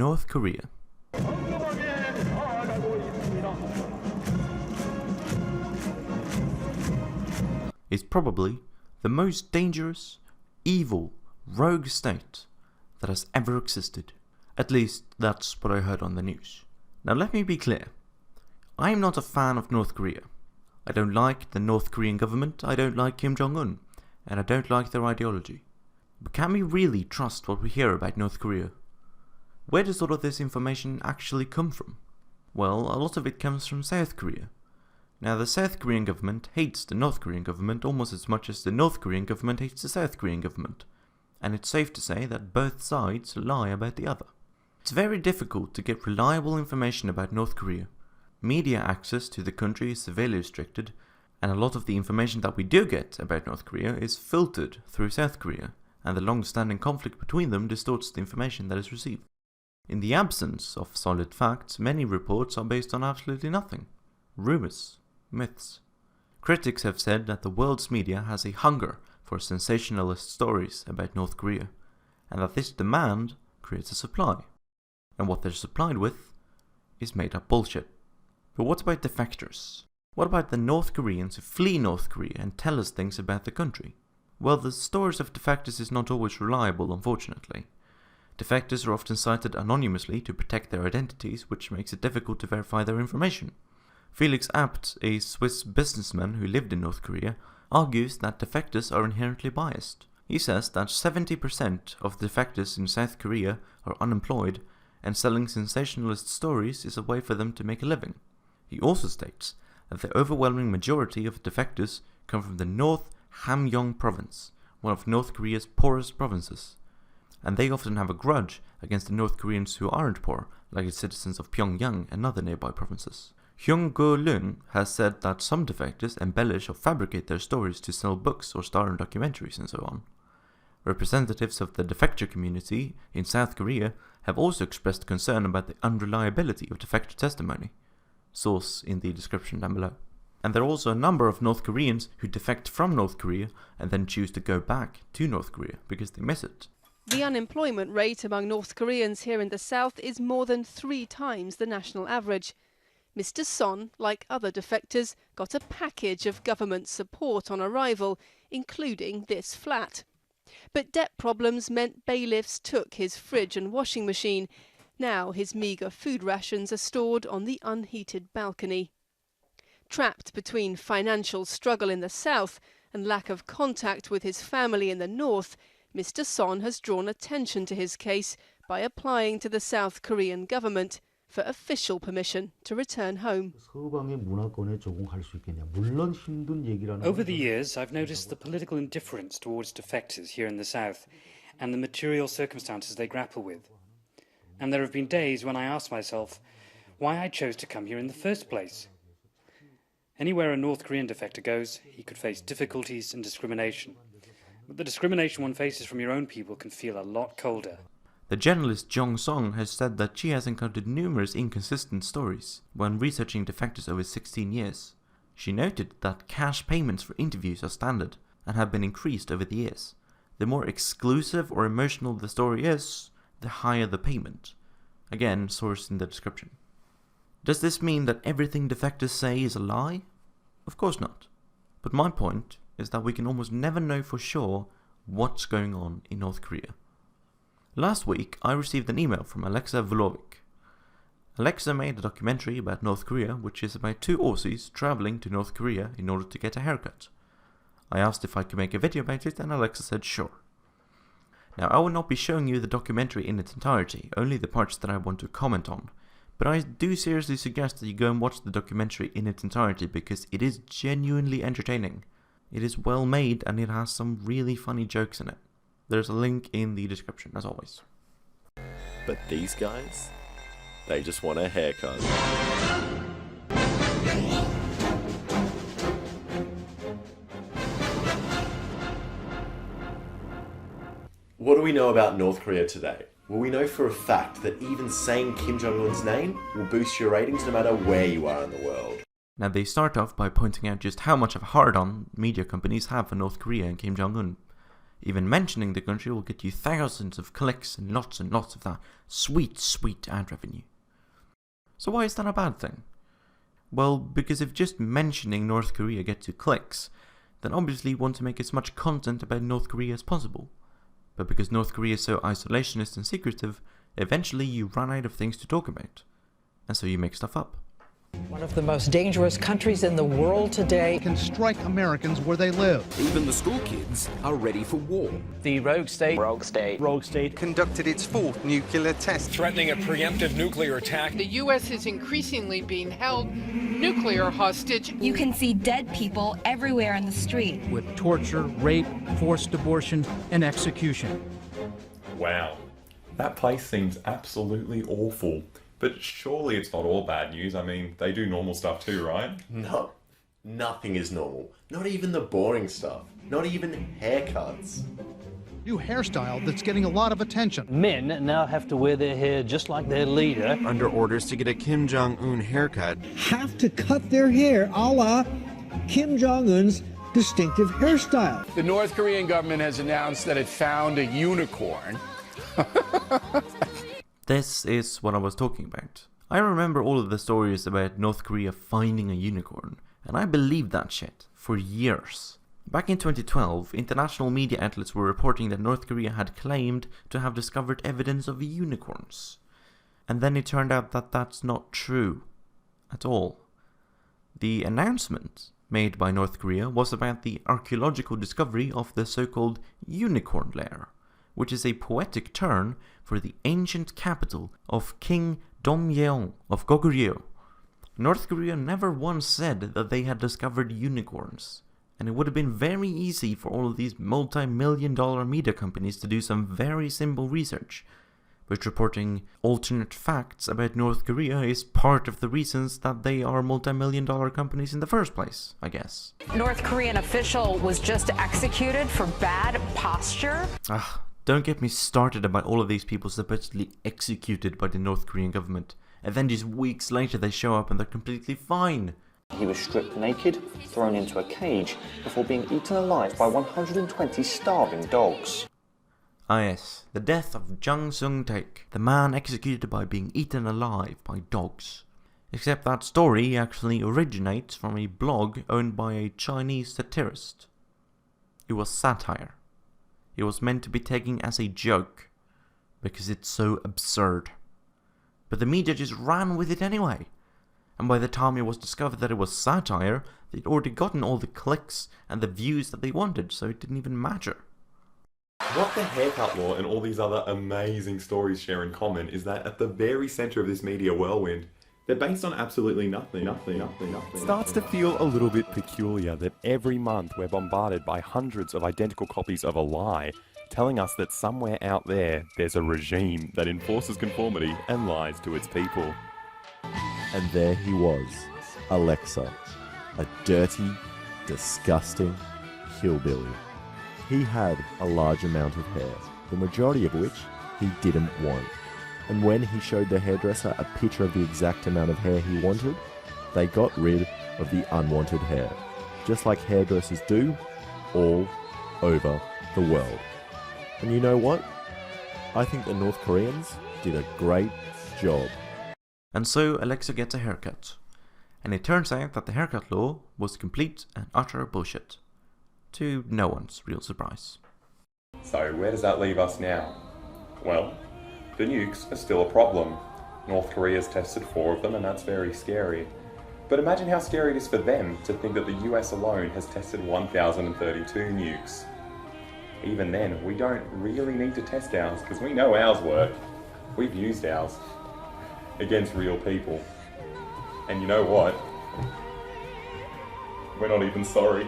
North Korea. Is probably the most dangerous, evil, rogue state that has ever existed. At least that's what I heard on the news. Now let me be clear. I am not a fan of North Korea. I don't like the North Korean government, I don't like Kim Jong-un, and I don't like their ideology. But can we really trust what we hear about North Korea? Where does all of this information actually come from? Well, a lot of it comes from South Korea. Now, the South Korean government hates the North Korean government almost as much as the North Korean government hates the South Korean government. And it's safe to say that both sides lie about the other. It's very difficult to get reliable information about North Korea. Media access to the country is severely restricted, and a lot of the information that we do get about North Korea is filtered through South Korea, and the long-standing conflict between them distorts the information that is received. In the absence of solid facts, many reports are based on absolutely nothing. Rumors, myths. Critics have said that the world's media has a hunger for sensationalist stories about North Korea, and that this demand creates a supply. And what they're supplied with is made up bullshit. But what about defectors? What about the North Koreans who flee North Korea and tell us things about the country? Well, the stories of defectors is not always reliable, unfortunately. Defectors are often cited anonymously to protect their identities, which makes it difficult to verify their information. Felix, a Swiss businessman who lived in North Korea, argues that defectors are inherently biased. He says that 70% of defectors in South Korea are unemployed, and selling sensationalist stories is a way for them to make a living. He also states that the overwhelming majority of defectors come from the North Hamgyong province, one of North Korea's poorest provinces, and they often have a grudge against the North Koreans who aren't poor, like the citizens of Pyongyang and other nearby provinces. Hyung Go-leung has said that some defectors embellish or fabricate their stories to sell books or star in documentaries and so on. Representatives of the defector community in South Korea have also expressed concern about the unreliability of defector testimony. Source in the description down below. And there are also a number of North Koreans who defect from North Korea and then choose to go back to North Korea because they miss it. The unemployment rate among North Koreans here in the south is more than 3 times the national average. Mr. Son, like other defectors, got a package of government support on arrival, including this flat. But debt problems meant bailiffs took his fridge and washing machine. Now his meagre food rations are stored on the unheated balcony. Trapped between financial struggle in the south and lack of contact with his family in the north, Mr. Son has drawn attention to his case by applying to the South Korean government for official permission to return home. Over the years, I've noticed the political indifference towards defectors here in the south and the material circumstances they grapple with. And there have been days when I ask myself why I chose to come here in the first place. Anywhere a North Korean defector goes, he could face difficulties and discrimination. But the discrimination one faces from your own people can feel a lot colder. The journalist Jong Song has said that she has encountered numerous inconsistent stories when researching defectors over 16 years. She noted that cash payments for interviews are standard and have been increased over the years. The more exclusive or emotional the story is, the higher the payment. Again, source in the description. Does this mean that everything defectors say is a lie? Of course not. But my point is that we can almost never know for sure what's going on in North Korea. Last week, I received an email from Alexa Vlovic. Alexa made a documentary about North Korea, which is about 2 Aussies traveling to North Korea in order to get a haircut. I asked if I could make a video about it, and Alexa said sure. Now, I will not be showing you the documentary in its entirety, only the parts that I want to comment on. But I do seriously suggest that you go and watch the documentary in its entirety because it is genuinely entertaining. It is well made and it has some really funny jokes in it. There's a link in the description, as always. But these guys, they just want a haircut. What do we know about North Korea today? Well, we know for a fact that even saying Kim Jong-un's name will boost your ratings no matter where you are in the world. Now, they start off by pointing out just how much of a hard-on media companies have for North Korea and Kim Jong-un. Even mentioning the country will get you thousands of clicks and lots of that sweet, sweet ad revenue. So why is that a bad thing? Well, because if just mentioning North Korea gets you clicks, then obviously you want to make as much content about North Korea as possible. But because North Korea is so isolationist and secretive, eventually you run out of things to talk about. And so you make stuff up. One of the most dangerous countries in the world today can strike Americans where they live. Even the school kids are ready for war. The rogue state conducted its fourth nuclear test, threatening a preemptive nuclear attack. The U.S. is increasingly being held nuclear hostage. You can see dead people everywhere in the street. With torture, rape, forced abortion, and execution. Wow, that place seems absolutely awful. But surely it's not all bad news. I mean, they do normal stuff too, right? No, nothing is normal. Not even the boring stuff. Not even haircuts. New hairstyle that's getting a lot of attention. Men now have to wear their hair just like their leader. Under orders to get a Kim Jong-un haircut, have to cut their hair a la Kim Jong-un's distinctive hairstyle. The North Korean government has announced that it found a unicorn. This is what I was talking about. I remember all of the stories about North Korea finding a unicorn, and I believed that shit for years. Back in 2012, international media outlets were reporting that North Korea had claimed to have discovered evidence of unicorns. And then it turned out that that's not true at all. The announcement made by North Korea was about the archaeological discovery of the so-called unicorn lair, which is a poetic term for the ancient capital of King Domyeon of Goguryeo. North Korea never once said that they had discovered unicorns, and it would have been very easy for all of these multi-million-dollar media companies to do some very simple research, but reporting alternate facts about North Korea is part of the reasons that they are multi-million-dollar companies in the first place, I guess. North Korean official was just executed for bad posture. Don't get me started about all of these people supposedly executed by the North Korean government, and then just weeks later they show up and they're completely fine. He was stripped naked, thrown into a cage, before being eaten alive by 120 starving dogs. Ah yes, the death of Jung Sung-taek, the man executed by being eaten alive by dogs. Except that story actually originates from a blog owned by a Chinese satirist. It was satire. It was meant to be taken as a joke, because it's so absurd. But the media just ran with it anyway. And by the time it was discovered that it was satire, they'd already gotten all the clicks and the views that they wanted, so it didn't even matter. What the haircut law and all these other amazing stories share in common is that at the very centre of this media whirlwind, they're based on absolutely nothing. It starts to feel a little bit peculiar that every month we're bombarded by hundreds of identical copies of a lie, telling us that somewhere out there's a regime that enforces conformity and lies to its people. And there he was, Alexa, a dirty, disgusting hillbilly. He had a large amount of hair, the majority of which he didn't want. And when he showed the hairdresser a picture of the exact amount of hair he wanted, they got rid of the unwanted hair, just like hairdressers do all over the world. And you know what? I think the North Koreans did a great job. And so Alexa gets a haircut. And it turns out that the haircut law was complete and utter bullshit. To no one's real surprise. So where does that leave us now? Well, the nukes are still a problem. North Korea's tested 4 of them, and that's very scary. But imagine how scary it is for them to think that the US alone has tested 1,032 nukes. Even then, we don't really need to test ours, because we know ours work. We've used ours. Against real people. And you know what? We're not even sorry.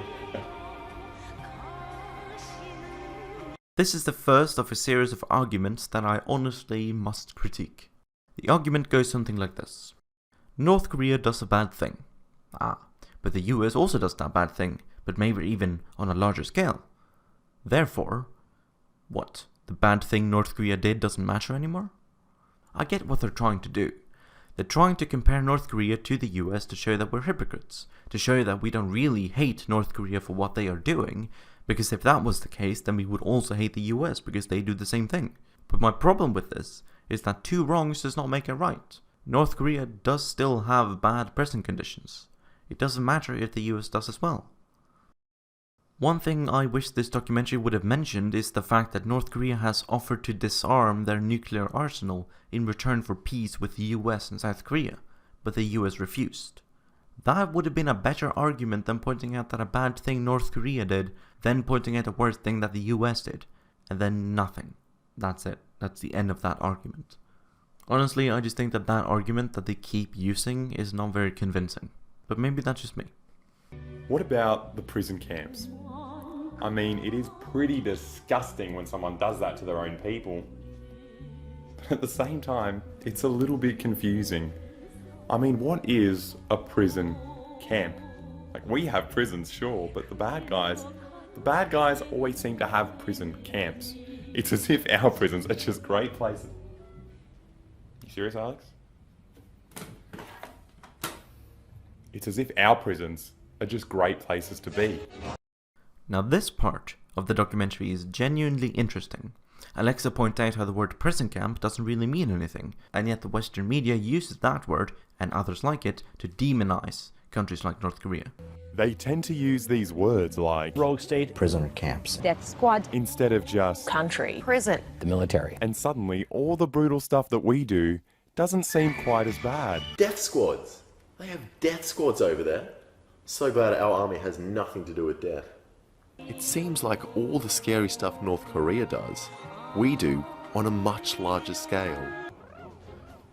This is the first of a series of arguments that I honestly must critique. The argument goes something like this. North Korea does a bad thing. But the US also does that bad thing, but maybe even on a larger scale. Therefore, what? The bad thing North Korea did doesn't matter anymore? I get what they're trying to do. They're trying to compare North Korea to the US to show that we're hypocrites, to show that we don't really hate North Korea for what they are doing, because if that was the case, then we would also hate the US because they do the same thing. But my problem with this is that two wrongs does not make a right. North Korea does still have bad prison conditions. It doesn't matter if the US does as well. One thing I wish this documentary would have mentioned is the fact that North Korea has offered to disarm their nuclear arsenal in return for peace with the US and South Korea, but the US refused. That would have been a better argument than pointing out that a bad thing North Korea did, then pointing out a worse thing that the US did, and then nothing. That's it. That's the end of that argument. Honestly, I just think that that argument that they keep using is not very convincing. But maybe that's just me. What about the prison camps? I mean, it is pretty disgusting when someone does that to their own people. But at the same time, it's a little bit confusing. I mean, what is a prison camp? Like, we have prisons, sure, but the bad guys always seem to have prison camps. It's as if our prisons are just great places. You serious, Alex? It's as if our prisons are just great places to be. Now this part of the documentary is genuinely interesting. Alexa points out how the word prison camp doesn't really mean anything, and yet the Western media uses that word, and others like it, to demonize countries like North Korea. They tend to use these words like rogue state, Prisoner camps, Death squad, instead of just country, prison, the military. And suddenly all the brutal stuff that we do doesn't seem quite as bad. Death squads. They have death squads over there. So glad our army has nothing to do with death. It seems like all the scary stuff North Korea does, we do on a much larger scale.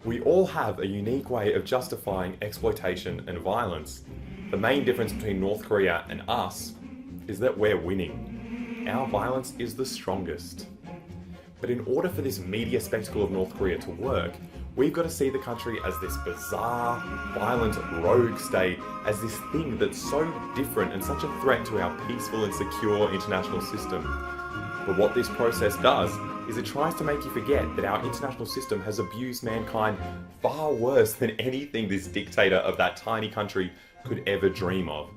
We all have a unique way of justifying exploitation and violence. The main difference between North Korea and us is that we're winning. Our violence is the strongest. But in order for this media spectacle of North Korea to work, we've got to see the country as this bizarre, violent, rogue state, as this thing that's so different and such a threat to our peaceful and secure international system. But what this process does is it tries to make you forget that our international system has abused mankind far worse than anything this dictator of that tiny country could ever dream of.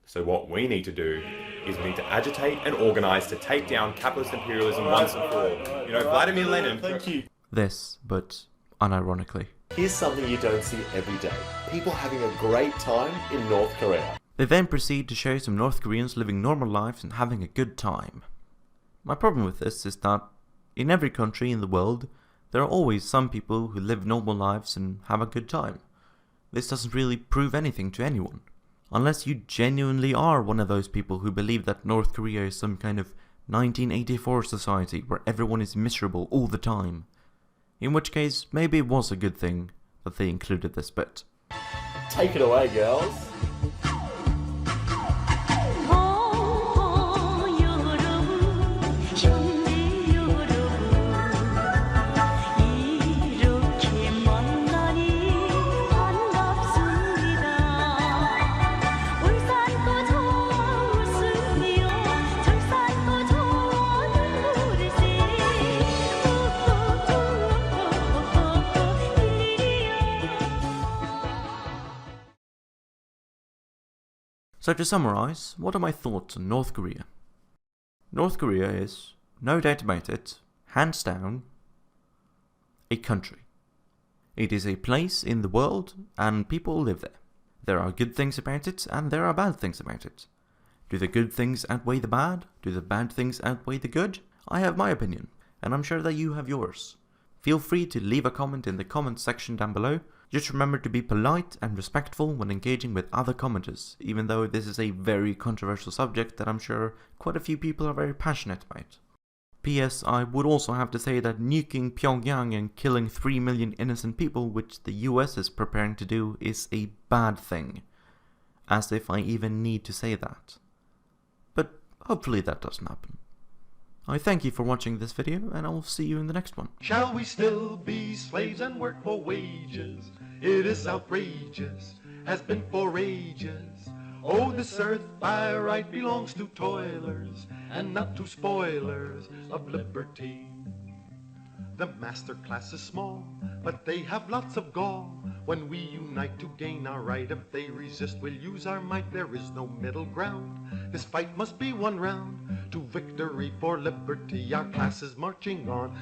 So what we need to do is we need to agitate and organise to take down capitalist imperialism once and for all. You know, Vladimir Lenin... Thank you. This, but unironically. Here's something you don't see every day. People having a great time in North Korea. They then proceed to show some North Koreans living normal lives and having a good time. My problem with this is that in every country in the world, there are always some people who live normal lives and have a good time. This doesn't really prove anything to anyone. Unless you genuinely are one of those people who believe that North Korea is some kind of 1984 society where everyone is miserable all the time. In which case, maybe it was a good thing that they included this bit. Take it away, girls. So to summarise, what are my thoughts on North Korea? North Korea is, no doubt about it, hands down, a country. It is a place in the world and people live there. There are good things about it and there are bad things about it. Do the good things outweigh the bad? Do the bad things outweigh the good? I have my opinion, and I'm sure that you have yours. Feel free to leave a comment in the comments section down below. Just remember to be polite and respectful when engaging with other commenters, even though this is a very controversial subject that I'm sure quite a few people are very passionate about. P.S. I would also have to say that nuking Pyongyang and killing 3 million innocent people, which the US is preparing to do, is a bad thing. As if I even need to say that. But hopefully that doesn't happen. I thank you for watching this video, and I will see you in the next one. Shall we still be slaves and work for wages? It is outrageous, has been for ages. Oh, this earth by right belongs to toilers, and not to spoilers of liberty. The master class is small, but they have lots of gall. When we unite to gain our right, if they resist, we'll use our might. There is no middle ground. This fight must be one round to victory for liberty. Our class is marching on.